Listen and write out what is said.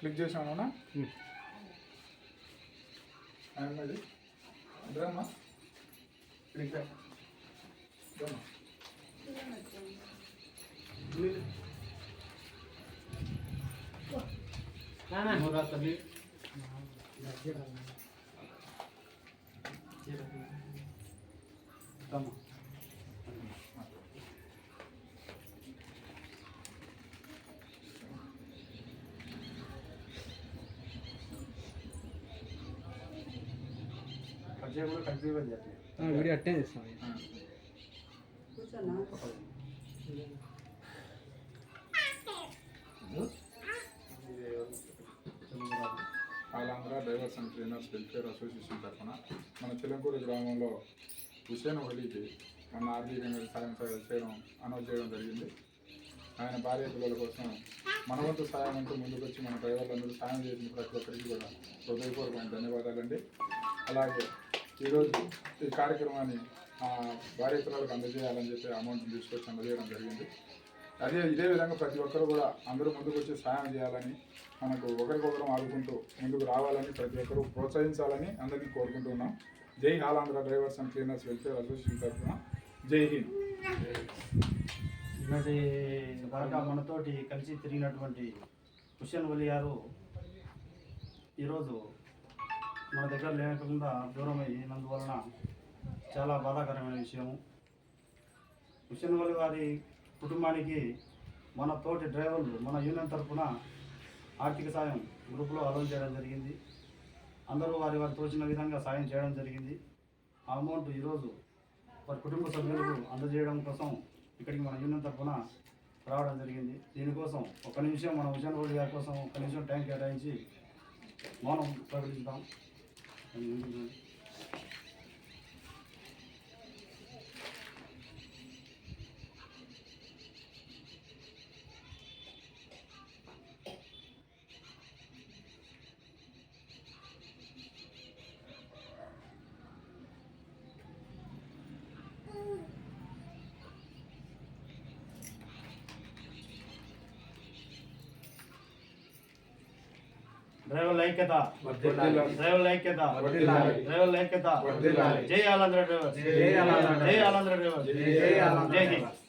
Click చేసామన్నా అన్నది అమ్మా click తల్లి వీడియో అట్టే చేస్తాం. Andhra drivers and cleaners welfare association తరఫున మన చిలంకూరు గ్రామంలో హుసేన్ వలీకి మన ఆర్థికంగా సాయం చేయడం అనౌన్స్ చేయడం జరిగింది. ఆయన భార్య పిల్లల కోసం మన వంతు సాయం అంటూ ముందుకు వచ్చి మన డ్రైవర్లందరూ సాయం చేసిన ప్రతి ఒక్కరికి కూడా హృదయపూర్వకమైన ధన్యవాదాలండి. అలాగే ఈరోజు ఈ కార్యక్రమాన్ని భార్య పిల్లలకు అందజేయాలని చెప్పి అమౌంట్ తీసుకొచ్చి అందజేయడం జరిగింది. ఇదే విధంగా ప్రతి ఒక్కరు కూడా అందరూ ముందుకు వచ్చి సాయం చేయాలని, మనకు ఒకరికొకరు ఆదుకుంటూ ముందుకు రావాలని ప్రతి ఒక్కరు ప్రోత్సహించాలని అందరినీ కోరుకుంటున్నాం. జై Andhra drivers and cleaners welfare association తరఫున జై హింద్. ఈనాటి వరకు మనతోటి కలిసి తిరిగినటువంటి హుసేన్ వలి గారు ఈరోజు మన దగ్గర లేకుండా దూరం అయినందువలన చాలా బాధాకరమైన విషయము. హుసేన్ వలి గారి కుటుంబానికి మన తోటి డ్రైవర్లు మన యూనియన్ తరఫున ఆర్థిక సాయం గ్రూపులో అలౌన్ చేయడం జరిగింది. అందరూ వారి తోచిన విధంగా సాయం చేయడం జరిగింది. ఆ అమౌంట్ ఈరోజు వారి కుటుంబ సభ్యులకు అందజేయడం కోసం ఇక్కడికి మన యూనియన్ తరఫున రావడం జరిగింది. దీనికోసం ఒక నిమిషం మన హుసేన్ వలి గారి కోసం ఒక నిమిషం టైం కేటాయించి మౌనం ప్రకటిస్తాం. డ్రైవర్ ఐక్యత, డ్రైవర్ ఐక్యత, డ్రైవర్ ఐక్యత. జై ఆంధ్ర డ్రైవర్, జై ఆంధ్ర డ్రైవర్, జై హింద్.